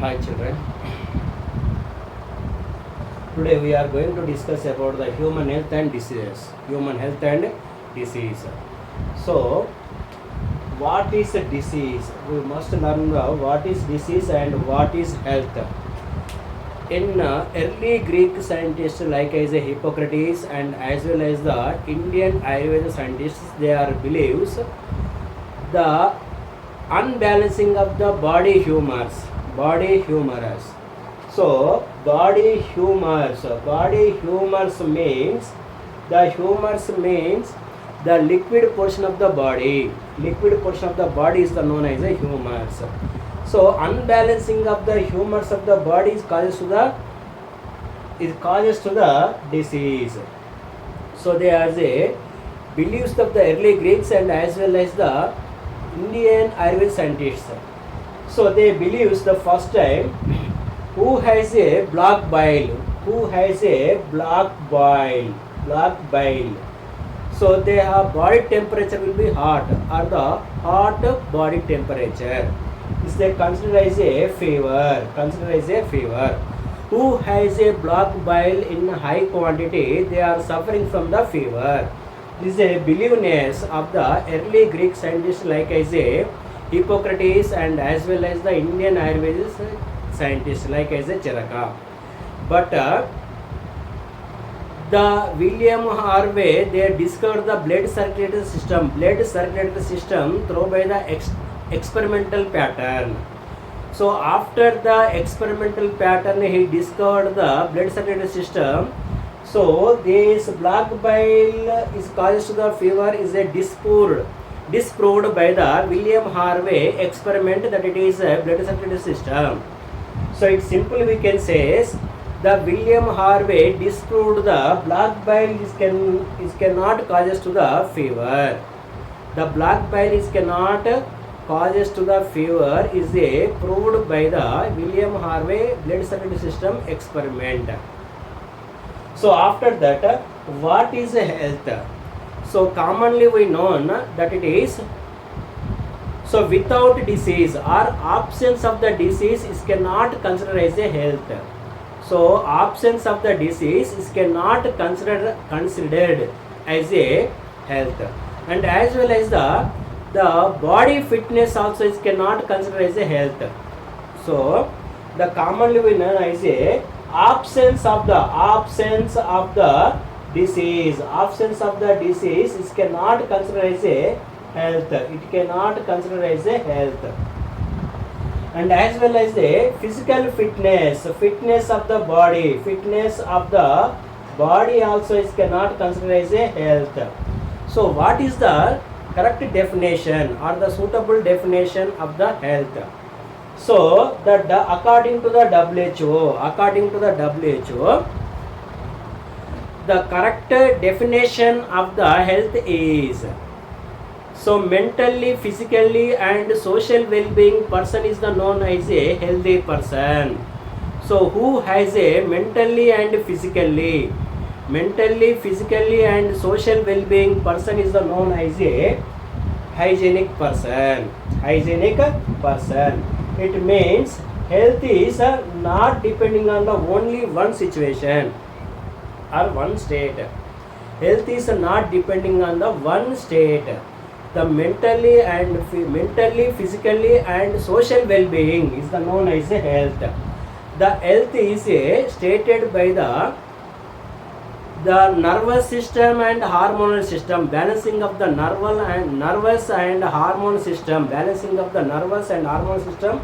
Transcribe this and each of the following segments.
Hi children. Today we are going to discuss about the human health and diseases. Human health and disease. So, what is a disease? We must learn what is disease and what is health. In early Greek scientists like as Hippocrates and as well as the Indian Ayurveda scientists, they are believes the unbalancing of the body humors. So body humors means the liquid portion of the body. Liquid portion of the body is the known as a humors. So unbalancing of the humors of the body is causes to the disease. So they are the beliefs of the early Greeks and as well as the Indian Ayurveda scientists. So they believes the first time who has a black bile. So their body temperature will be hot or the hot body temperature. Is they considered as a fever. Who has a black bile in high quantity, they are suffering from the fever. This is a beliefness of the early Greek scientists like as a Hippocrates and as well as the Indian Ayurvedic scientists like as a Charaka. But the William Harvey, they discovered the blood circulatory system through by the experimental pattern. So after the experimental pattern, he discovered the blood circulatory system. So this black bile is causes to the fever is a disproved by the William Harvey experiment that it is a blood circulatory system. So it's simply we can say the William Harvey disproved the black bile is cannot causes to the fever. The black bile is cannot causes to the fever is a proved by the William Harvey blood circulatory system experiment. So after that, what is health? So commonly we know that it is, so without disease or absence of the disease is cannot consider as a health. So absence of the disease is cannot considered as a health. And as well as the body fitness also is cannot consider as a health. So the commonly we know as a absence of the disease is cannot consider as a health. It cannot consider as a health. And as well as the physical fitness of the body also is cannot consider as a health. So what is the correct definition or the suitable definition of the health? So according to the WHO, the correct definition of the health is, so mentally, physically and social well-being person is the known as a healthy person. So who has a mentally, physically and social well-being person is the known as a hygienic person. It means health is not depending on the only one situation or one state. Health is not depending on the one state. The mentally, physically and social well-being is the known as a health. The health is stated by the nervous system and hormonal system, balancing of the nervous and hormonal system. Balancing of the nervous and hormonal system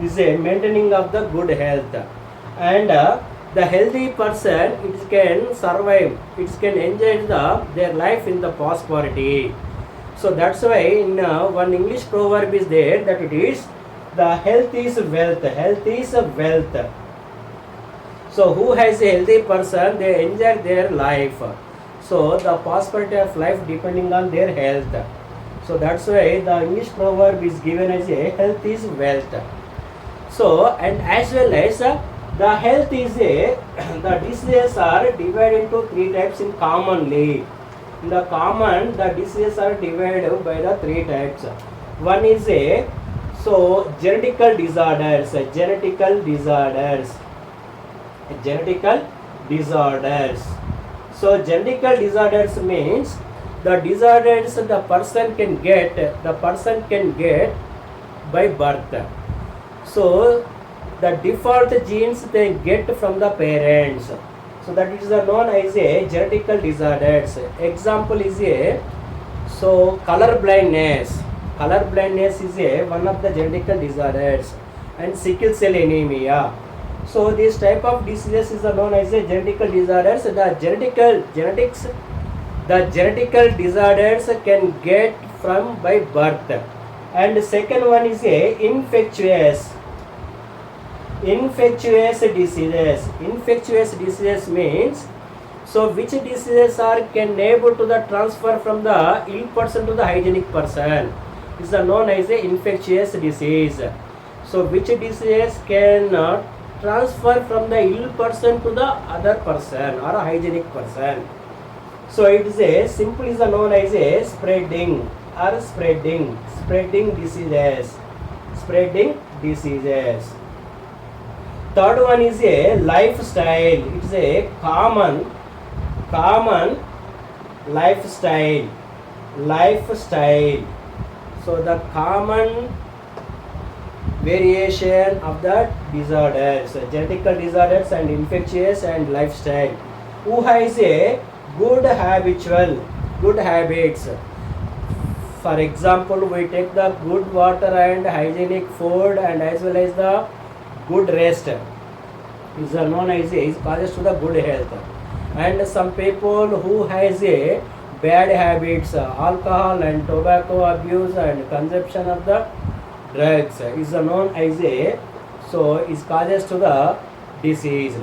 is a maintaining of the good health. And the healthy person, it can survive, it can enjoy their life in the prosperity. So that's why in one English proverb is there that it is the health is wealth. So who has a healthy person, they enjoy their life. So the prosperity of life depending on their health. So that's why the English proverb is given as a health is wealth. So and as well as the health is the diseases are divided into three types in commonly. In the diseases are divided by the three types. One is a So genetical disorders, genetical disorders. So genetical disorders means the disorders the person can get by birth. So the default genes they get from the parents. So that is known as a genetical disorders. Example is a color blindness. Color blindness is one of the genetical disorders, and sickle cell anemia. So this type of diseases is known as a genetical disorders. The genetical disorders can get from by birth. And the second one is a infectious diseases. Infectious diseases means which diseases are can able to the transfer from the ill person to the hygienic person is known as a infectious disease. So which disease can transfer from the ill person to the other person or a hygienic person. So it is a simple is known as a spreading diseases. Third one is a lifestyle. It is a common lifestyle. So the common variation of the disorders, genetical disorders and infectious and lifestyle. Who has a good habits. For example, we take the good water and hygienic food and as well as the good rest is known as is causes to the good health. And some people who has a bad habits, alcohol and tobacco abuse and consumption of the drugs is known as a is causes to the disease.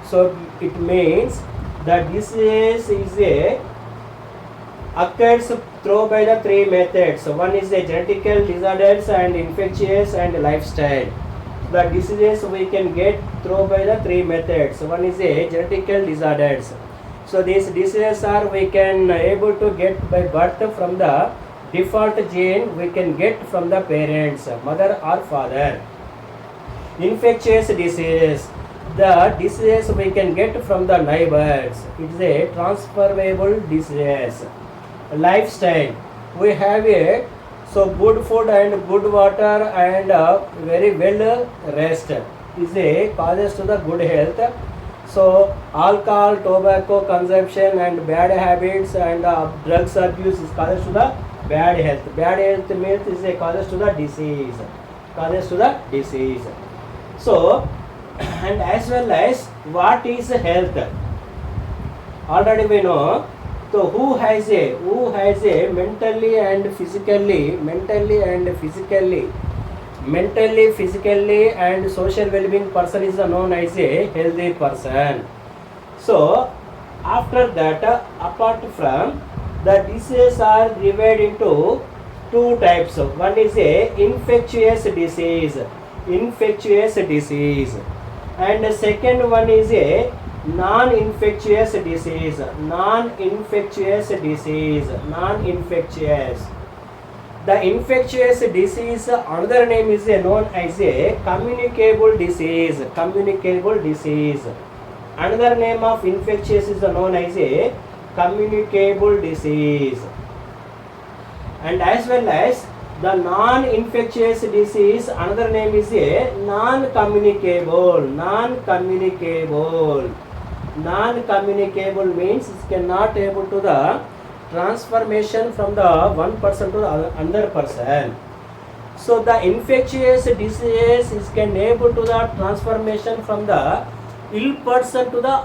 So it means the disease is a occurs through by the three methods. One is the genetical disorders and infectious and lifestyle. The diseases we can get through by the three methods. One is a genetical disorders. So these diseases are we can able to get by birth from the default gene we can get from the parents, mother or father. Infectious diseases, the diseases we can get from the neighbors. It is a transferable disease. Lifestyle, we have a good food and good water and very well rest is a causes to the good health. So alcohol, tobacco consumption and bad habits and drugs abuse is causes to the bad health. Bad health means is a causes to the disease. So and as well as what is health? Already we know. So who has a mentally and physically and social well-being person is known as a healthy person. So after that, apart from the diseases are divided into two types. One is a infectious disease, and the second one is a non-infectious disease. The infectious disease, another name is known as a communicable disease. Another name of infectious is known as a communicable disease. And as well as the non-infectious disease, another name is a non-communicable. Non-communicable means it cannot able to the transformation from the one person to the another person. So the infectious disease is can able to the transformation from the ill person to the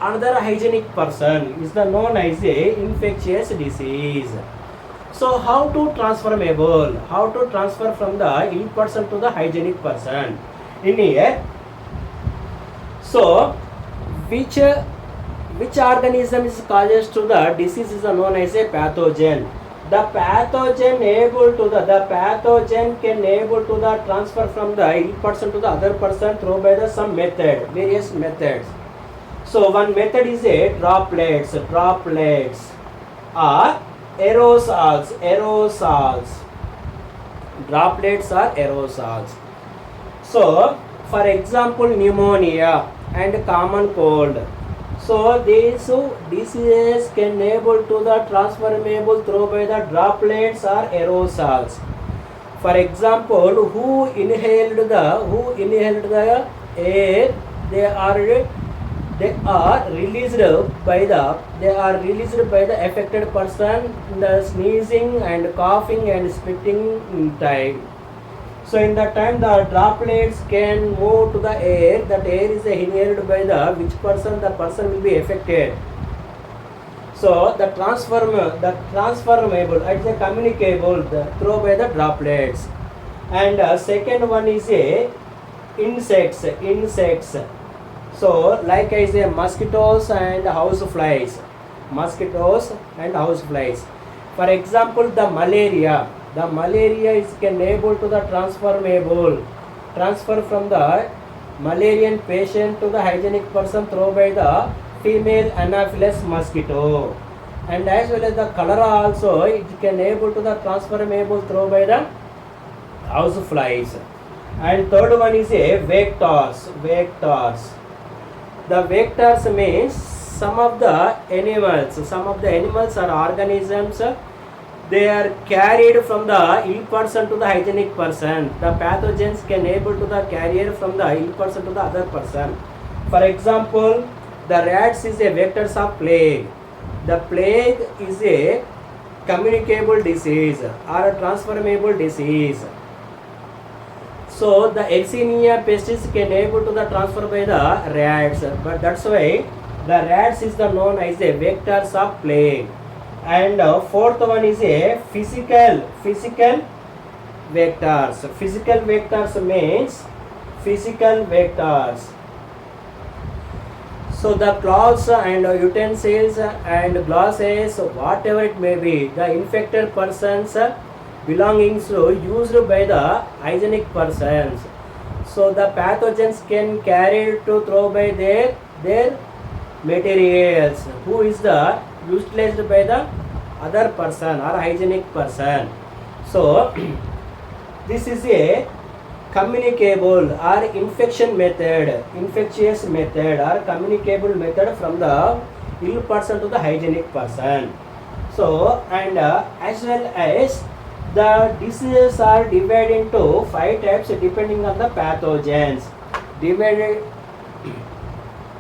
another hygienic person is the known as a infectious disease. So how to transferable? How to transfer from the ill person to the hygienic person? In here, so which organism is causes to the disease is known as a pathogen. The pathogen can able to the transfer from the ill person to the other person through by the some method, various methods. So one method is a droplets or aerosols. droplets or aerosols. So, for example, pneumonia and common cold. So, these diseases can able to the transferable through by the droplets or aerosols. For example, who inhaled the air, they are released by the affected person, the sneezing and coughing and spitting in time. So in that time the droplets can move to the air. That air is inhaled by the which person, the person will be affected. So the transformable, it's a communicable through by the droplets. And second one is a insects. So like I say, mosquitoes and house flies. For example, the malaria is can able to the transfer from the Malarian patient to the hygienic person through by the female Anopheles mosquito. And as well as the cholera also, it can able to the transferable through by the house flies. And third one is a vectors. The vectors means some of the animals or organisms, they are carried from the ill person to the hygienic person. The pathogens can able to the carrier from the ill person to the other person. For example, the rats is a vectors of plague. The plague is a communicable disease or a transferable disease. So the Yersinia pestis can able to the transfer by the rats, but that's why the rats is the known as a vectors of plague. And fourth one is a physical vectors. Physical vectors means physical vectors. So the cloths and utensils and glasses, whatever it may be, the infected persons belongings to used by the hygienic persons. So the pathogens can carry to throw by their materials, who is the utilized by the other person or hygienic person. So this is a communicable or infectious method or communicable method from the ill person to the hygienic person. So and as well as the diseases are divided into 5 types depending on the pathogens.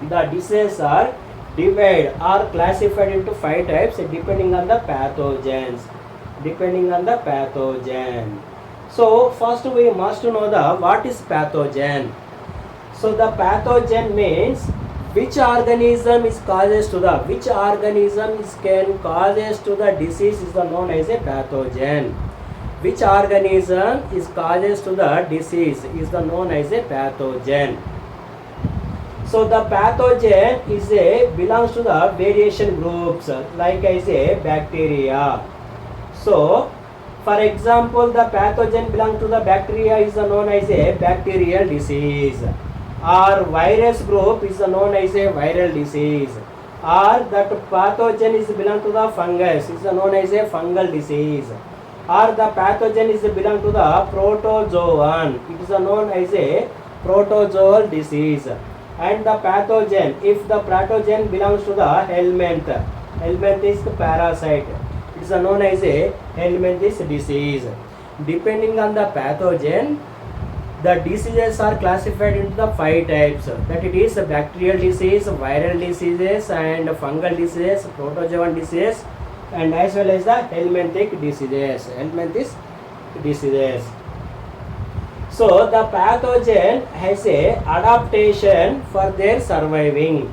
The diseases are divided or classified into 5 types depending on the pathogen. So first we must know the what is pathogen. So the pathogen means which organism can causes to the disease is known as a pathogen. Which organism is causes to the disease is known as a pathogen. So the pathogen is belongs to the variation groups, like I say bacteria. So for example, the pathogen belongs to the bacteria is known as a bacterial disease, or virus group is known as a viral disease, or that pathogen is belong to the fungus is known as a fungal disease, or the pathogen is belong to the protozoan, it is known as a protozoal disease. And the pathogen, if the pathogen belongs to the helminth is the parasite, it is known as a helminthis disease. Depending on the pathogen, the diseases are classified into the 5 types, that it is bacterial disease, viral diseases and fungal diseases, protozoan disease, and as well as the helminthis diseases. So the pathogen has a adaptation for their surroundings.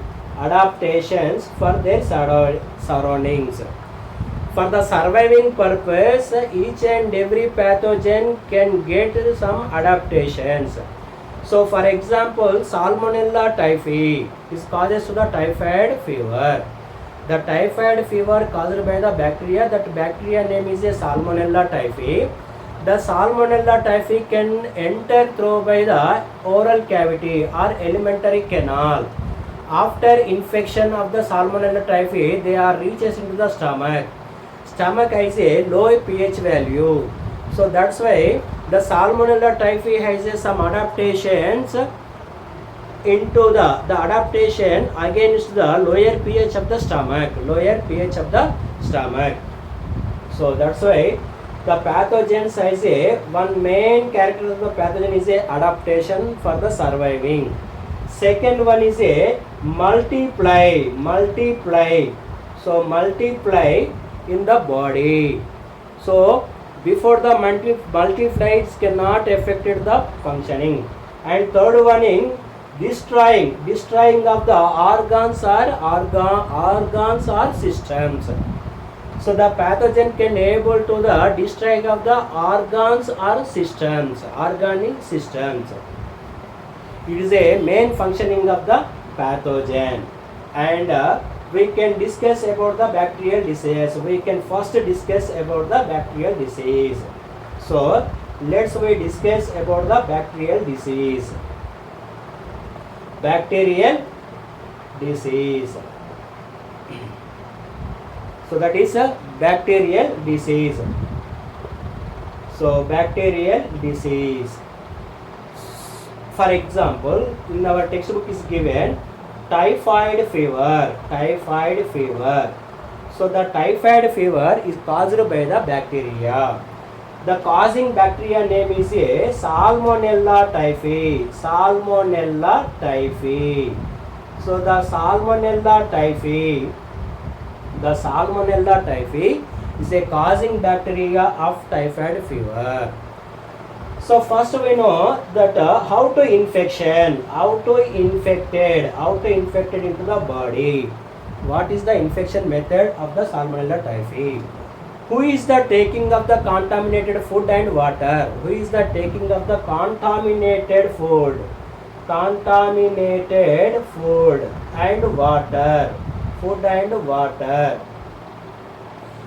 For the surviving purpose, each and every pathogen can get some adaptations. So for example, Salmonella typhi is causes to the typhoid fever. The typhoid fever caused by the bacteria, that bacteria name is a Salmonella typhi. The Salmonella typhi can enter through by the oral cavity or alimentary canal. After infection of the Salmonella typhi, they are reaches into the stomach. Stomach has a low pH value. So that's why the Salmonella typhi has some adaptations into the adaptation against the lower pH of the stomach. So that's why the pathogens has a one main character of the pathogen is a adaptation for the surviving. Second one is a multiply. So multiply in the body. So before the multiplies cannot affect the functioning. And third one in destroying of the organs or systems. So the pathogen can able to the destroy of the organs or systems, organic systems. It is a main functioning of the pathogen. And we can discuss about the bacterial disease. We can first discuss about the bacterial disease. So let's we discuss about the bacterial disease. Bacterial disease. So that is a bacterial disease. So bacterial disease. For example, in our textbook is given typhoid fever. So the typhoid fever is caused by the bacteria. The causing bacteria name is a Salmonella typhi. So the Salmonella typhi is a causing bacteria of typhoid fever. So first we know that how to infected into the body. What is the infection method of the Salmonella typhi? Who is the taking of the contaminated food and water? Who is the taking of the contaminated food and water?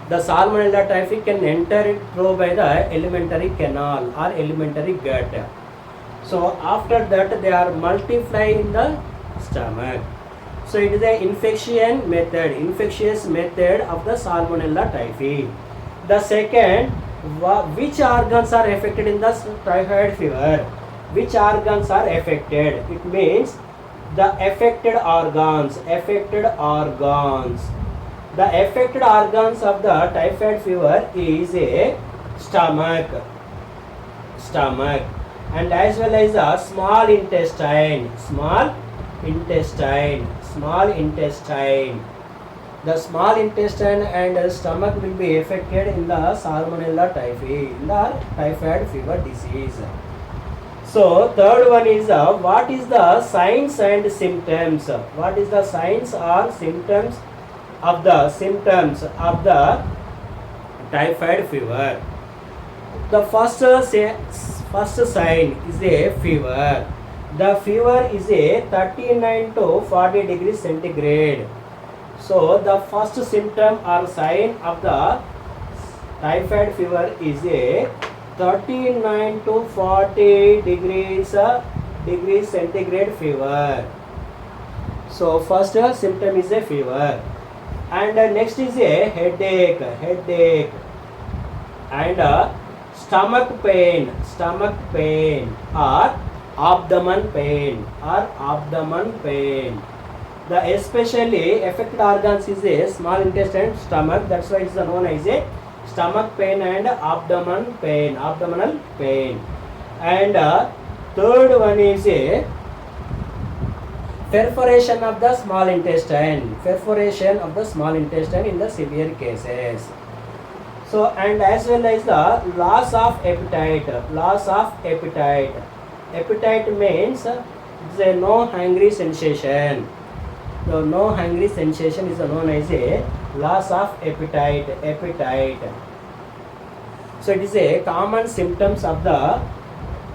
The Salmonella typhi can enter it through by the alimentary canal or alimentary gut. So after that they are multiply in the stomach. So it is the infectious method of the Salmonella typhi. The second, which organs are affected in the typhoid fever? Which organs are affected? It means the affected organs. The affected organs of the typhoid fever is a stomach, and as well as the small intestine. The small intestine and the stomach will be affected in the Salmonella typhi, in the typhoid fever disease. So third one is what is the signs and symptoms? What is the signs or symptoms of the typhoid fever? The first sign is a fever. The fever is a 39 to 40 degrees centigrade. So the first symptom or sign of the typhoid fever is a 39 to 40 degrees centigrade fever. So first symptom is a fever, and next is a headache, and stomach pain or abdomen pain. The especially affected organs is a small intestine, stomach. That's why it's known as a stomach pain and abdominal pain. And third one is a perforation of the small intestine. In the severe cases. So and as well as the loss of appetite. Appetite means it's a no hungry sensation. The no hungry sensation is known as a loss of appetite. So it is a common symptoms of the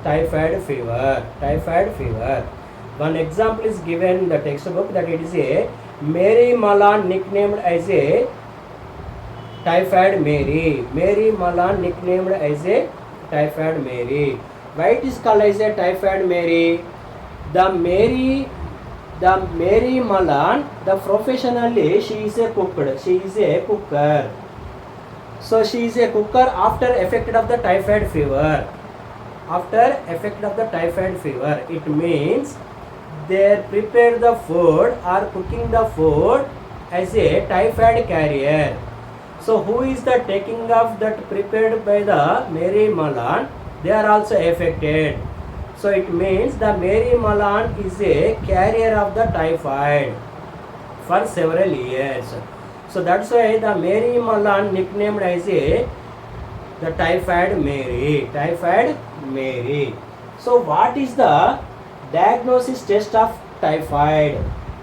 typhoid fever. One example is given in the textbook that it is a Mary Malan nicknamed as a typhoid Mary. Why it is called as a typhoid Mary? The Mary Malan, the professionally she is a cooker. So she is a cooker after affected of the typhoid fever. After effect of the typhoid fever, it means they prepare the food or cooking the food as a typhoid carrier. So who is the taking of that prepared by the Mary Malan? They are also affected. So it means the Mary Malan is a carrier of the typhoid for several years. So that's why the Mary Malan nicknamed as a the typhoid Mary. Typhoid Mary. So what is the diagnosis test of typhoid?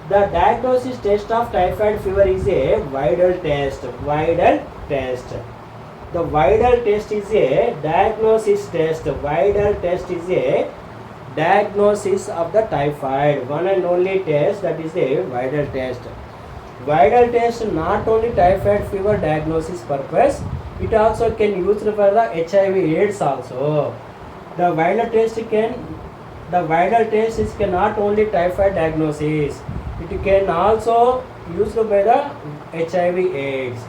The diagnosis test of typhoid fever is a Widal test. Widal test. The Widal test is a diagnosis test. Widal test is a diagnosis of the typhoid. One and only test, that is a Widal test. Widal test not only typhoid fever diagnosis purpose, it also can use for the HIV/AIDS also. The Widal test is can not only typhoid diagnosis, it can also used by the HIV/AIDS.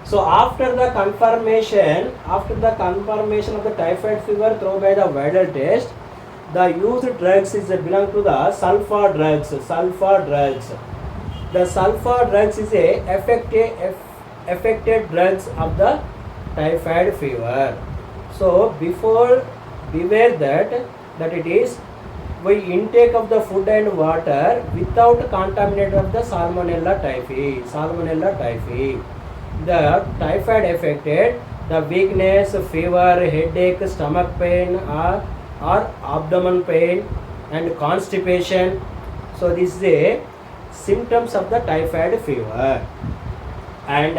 So after the confirmation of the typhoid fever through by the Widal test, the used drugs is belong to the sulfur drugs. Sulfur drugs. The sulfur drugs is a affected drugs of the typhoid fever. So beware that it is by intake of the food and water without contamination of the Salmonella typhi. Salmonella typhi. The typhoid affected the weakness, fever, headache, stomach pain or abdomen pain and constipation. So this is a symptoms of the typhoid fever. And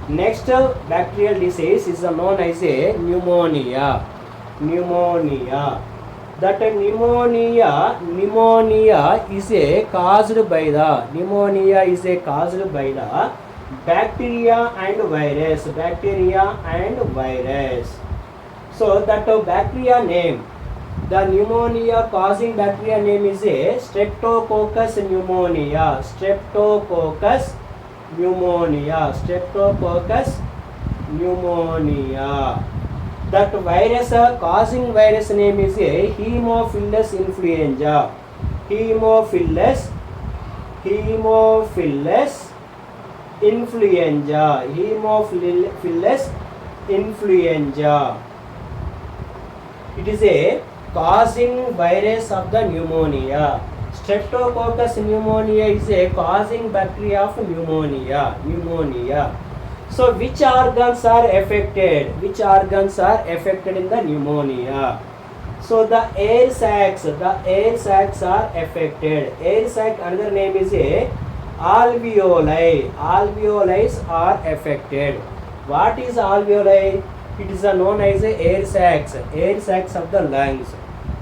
next bacterial disease is known as a pneumonia. Pneumonia. That pneumonia is a caused by the bacteria and virus. So that bacteria name, the pneumonia causing bacteria name is a Streptococcus pneumonia. Streptococcus pneumonia. That virus causing virus name is a Haemophilus influenza. Haemophilus influenza. It is a causing virus of the pneumonia. Streptococcus pneumonia is a causing bacteria of pneumonia. So which organs are affected? Which organs are affected in the pneumonia? So the air sacs are affected. Air sac, another name is a alveoli. Alveoli are affected. What is alveoli? It is known as a air sacs of the lungs,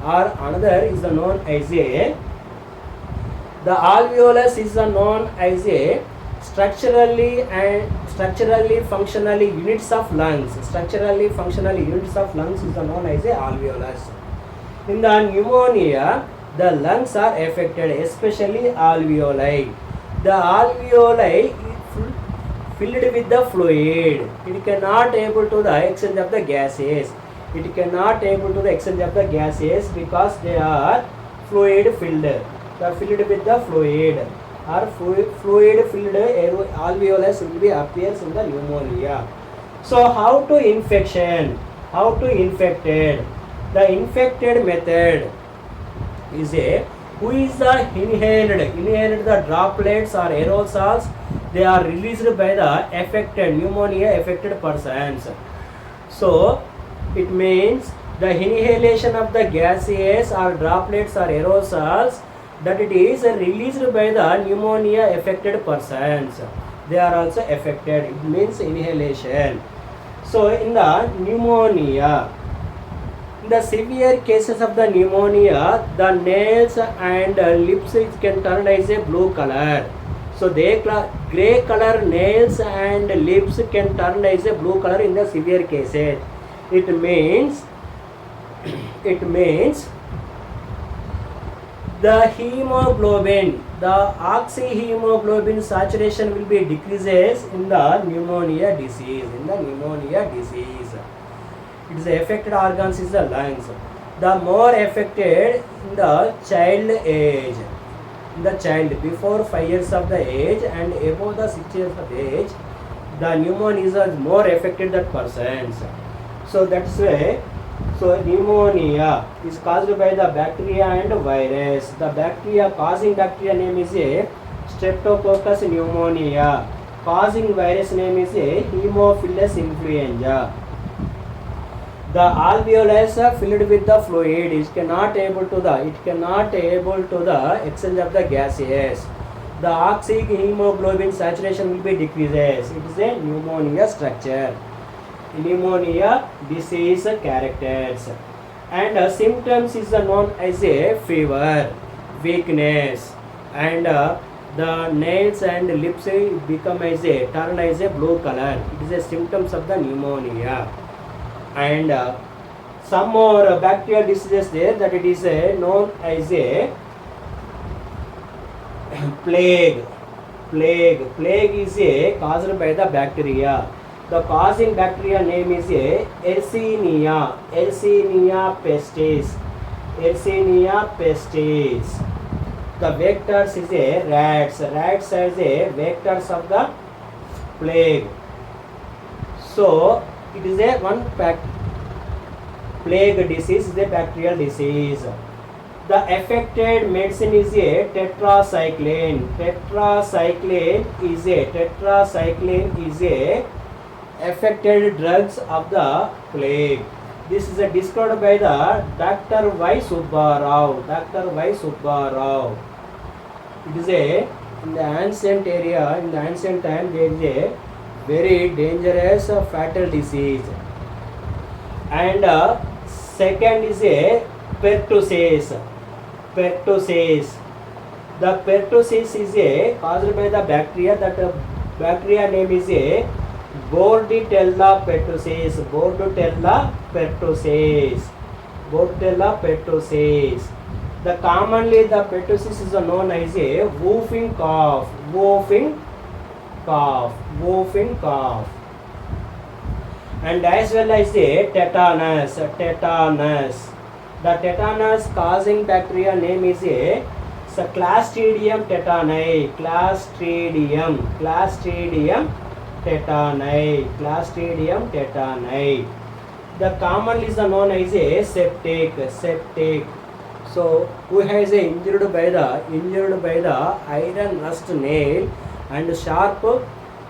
or another is known as a, the alveolus is known as a structurally functionally units of lungs. Structurally functional units of lungs is known as a alveolus. In the pneumonia, the lungs are affected, especially alveoli. The alveoli filled with the fluid. It cannot able to the exchange of the gases. Because they are fluid filled. They are filled with the fluid. Or fluid filled alveolus will be appears in the pneumonia. So how to infected? The infected method is a, who is the inhaled the droplets or aerosols, they are released by the pneumonia affected persons. So it means the inhalation of the gases or droplets or aerosols, that it is released by the pneumonia affected persons. They are also affected. It means inhalation. So in the pneumonia, in the severe cases of the pneumonia, the nails and lips can turn as a blue color. So the grey color nails and lips can turn as a blue color in the severe cases. It means The hemoglobin, the oxyhemoglobin saturation will be decreases in the pneumonia disease. In the pneumonia disease, it is affected organs is the lungs. The more affected in the child age, in the child before 5 years of the age and above the 6 years of age, the pneumonia is more affected that persons. So that's why. So pneumonia is caused by the bacteria and virus. The bacteria causing bacteria name is a Streptococcus pneumonia. Causing virus name is a Haemophilus influenza. The alveolus are filled with the fluid. It cannot able to the exchange of the gases. The oxyhemoglobin saturation will be decreases. It is a pneumonia structure. Pneumonia disease characters and symptoms is known as a fever, weakness, and the nails and lips become as a turn as a blue color. It is a symptoms of the pneumonia. And some more bacterial diseases there, that it is known as a plague. Plague is a caused by the bacteria. The causing bacteria name is a Yersinia pestis. Yersinia pestis. The vectors is a rats. Rats as a vectors of the plague. So it is a one plague disease is a bacterial disease. The affected medicine is a tetracycline. Tetracycline is a affected drugs of the plague. This is described by the Dr. Y. Subbarao. Dr. Y. Subbarao. It is a in the ancient area, in the ancient time, there is a very dangerous fatal disease. And second is a pertussis. Pertussis. The pertussis is a caused by the bacteria. That bacteria name is a Bordetella pertussis. Bordetella pertussis. Bordetella pertussis. The commonly the pertussis is known as a whooping cough. Whooping cough. Whooping cough. And as well as the tetanus. Tetanus. The tetanus causing bacteria name is a Clostridium tetani. Clostridium. Clostridium tetani. Clostridium tetani. The commonly is known as a septic. Septic. So who has a injured by the iron rust nail and sharp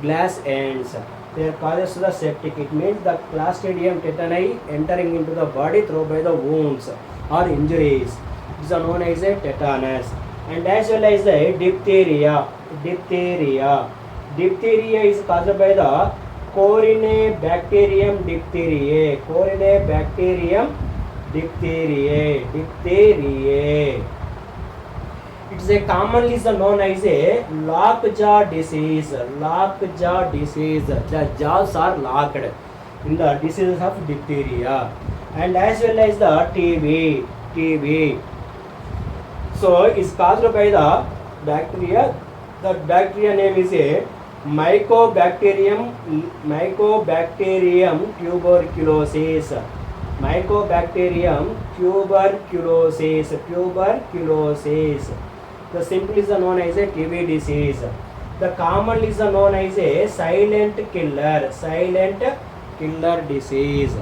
glass ends. They are causes to the septic. It means the Clostridium tetani entering into the body through by the wounds or injuries. These are known as a tetanus. And as well as the diphtheria. Diphtheria. Diphtheria is caused by the Corynebacterium diphtheriae. Corynebacterium diphtheriae. Diphtheriae. It is a commonly known as a lockjaw disease. Lockjaw disease. The jaws are locked in the diseases of diphtheria. And as well as the TB. TB. So it is caused by the bacteria. The bacteria name is a Mycobacterium tuberculosis. Mycobacterium tuberculosis. Tuberculosis. The simple is known as a TB disease. The commonly is known as a silent killer. Silent killer disease.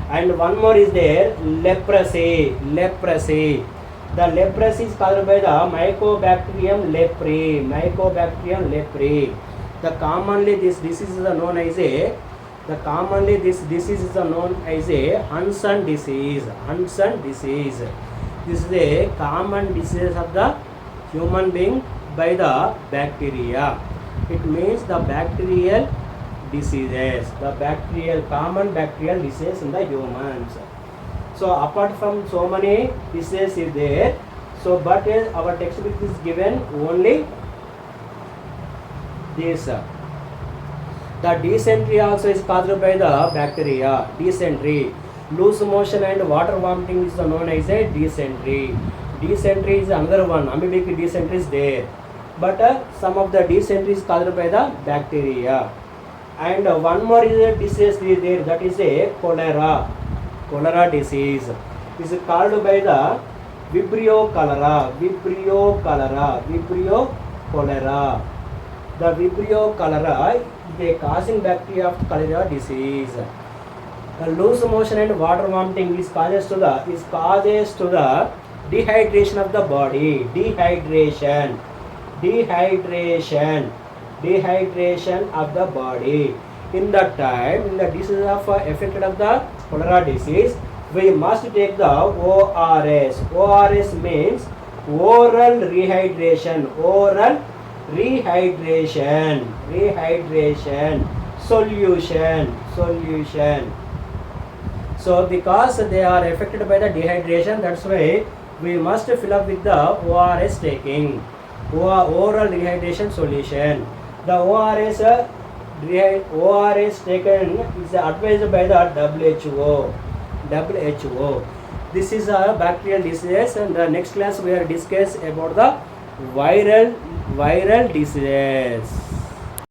And one more is there, leprosy. Leprosy. The leprosy is caused by the Mycobacterium leprae. Mycobacterium leprae. The commonly this disease is known as a Hansen disease. Hansen disease. This is a common disease of the human being by the bacteria. It means the bacterial diseases. The common bacterial disease in the humans. So apart from so many diseases is there. So but our textbook is given only this. The dysentery also is caused by the bacteria. Dysentery. Loose motion and water vomiting is known as a dysentery. Dysentery is another one. Amoebic dysentery is there, but some of the dysentery is caused by the bacteria. And one more is a disease is there, that is a cholera. Cholera disease is called by the Vibrio cholera. Vibrio cholera. Vibrio cholera. The Vibrio cholera is a causing bacteria of cholera disease. The loose motion and water vomiting is causes to the dehydration of the body. Dehydration of the body. In that time, in the disease of affected of the cholera disease, we must take the ORS. ORS means oral rehydration. Oral rehydration. Solution. So because they are affected by the dehydration, that's why we must fill up with the ORS taking. Oral rehydration solution. The ORS taken is advised by the WHO. This is a bacterial disease, and the next class we are discuss about the viral diseases.